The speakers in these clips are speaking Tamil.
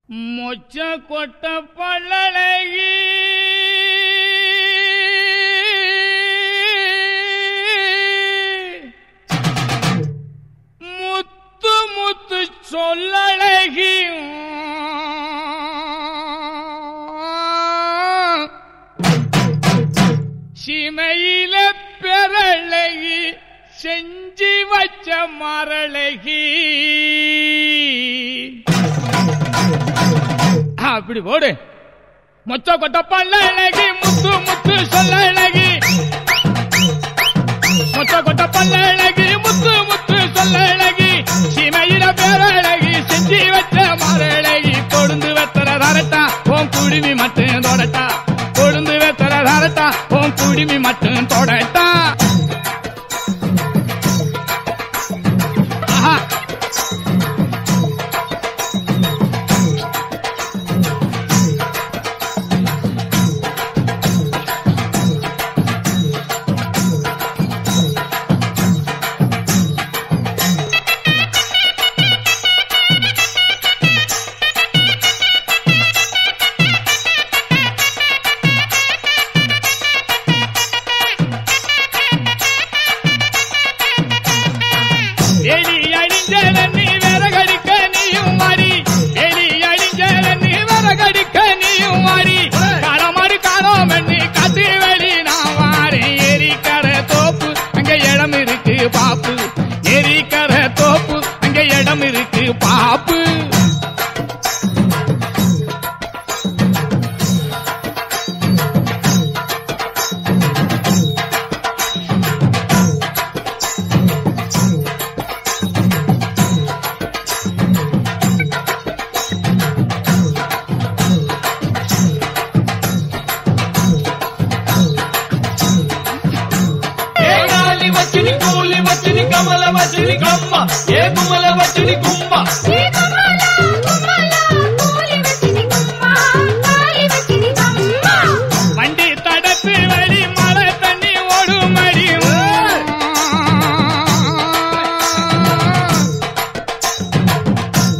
மொச்ச கொட்ட பல்லழகி முத்து முத்து சொல்லழகி சிமையில பெறழகி செஞ்சி வச்ச மரழகி அப்படி போடு. மொச்ச கொட்ட பல்லழகி முத்து முத்து சொல்லழகி மொச்ச கொட்ட பல்லழகி முத்து முத்து சொல்லழகி சிமையில பேரழகி செஞ்சி வச்ச மரழகி கொழுந்து வெத்தர தரட்டா உன் குடிமி மட்டும் தொடட்டா கொழுந்து வெத்தர தரட்டா உன் குடிமி மட்டும் தொடட்டா. எலி அடிஞ்சல நீ விறகடிக்க நீயும் மாறி எலி அடிஞ்சல நீ விறகடிக்க நீயும் மாறி காலமாடு காலம் பண்ணி காத்து வெளி நான் வாரேன். எரிக்கரை தோப்பு அங்க இடம் இருக்கு பாப்பு எரிக்கரை தோப்பு அங்க இடம் இருக்கு பாப்பு. వచ్చిని కూలి వచ్చిని కమల వచ్చిని కమ్మ ఏ కుమల వచ్చిని కుమ్మ வண்டி தடத்து வழி மழை தண்ணி ஓடுமடி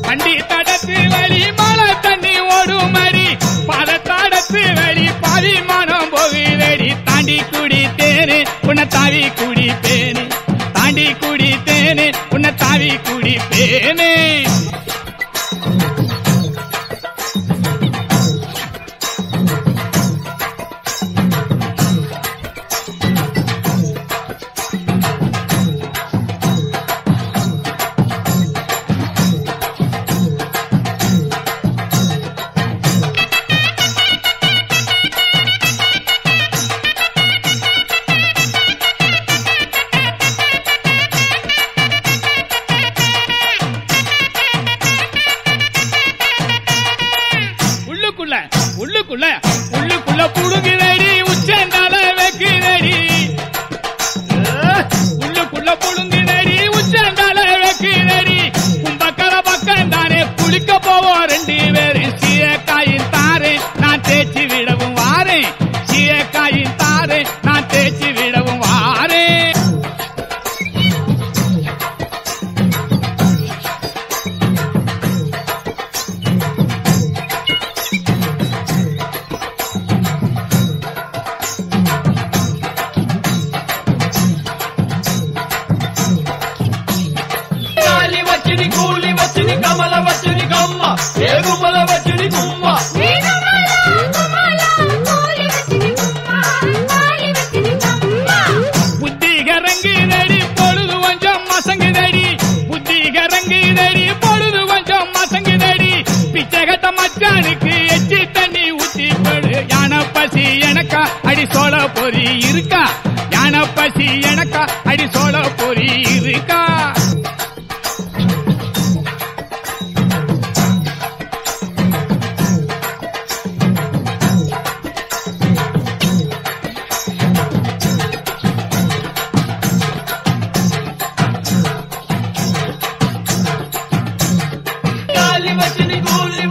வண்டி தடத்து வழி மழை தண்ணி ஓடுமடி பதத்தடத்து வழி பரிமாணம் போகுதடி தாண்டி குடித்தேனே உன்னை தாவி குடிப்பேனே தாண்டி குடித்தேனே உன்னை தாவி குடிப்பேனே. உள்ளுக்குள்ள உள்ளுக்குள்ள புடுங்குதடி உச்சந்தால வைக்குதடி உள்ளுக்குள்ள புடுங்குதடி உச்சந்தால வைக்குதடி கும்பக்கர பக்கம் தானே குளிக்க போவோம் ரெண்டு பேரும் சீயக்காயின் தாரே நான் தேய்ச்சி விடவும் வாரேன் சீயக்காயின் தாரே நான் தேய்ச்சி விடவும் வாரேன். వచ్చిని కూలి వచ్చిని కమల వచ్చిని కమ్మ ఏ కుమల వచ్చిని కుమ్మ புத்தி கரங்குதடி பொழுது கொஞ்சம் மசங்குதடி புத்தி கரங்குதடி பொழுது கொஞ்சம் மசங்குதடி பிச்சைகட்ட மச்சானுக்கு எச்சி தண்ணி ஊத்தி போடு. யானை பசி எனக்கா அடி சோள பொறி இருக்கா யானை பசி எனக்கா அடி சோள பொறி இருக்கா. వచ్చిని కూలి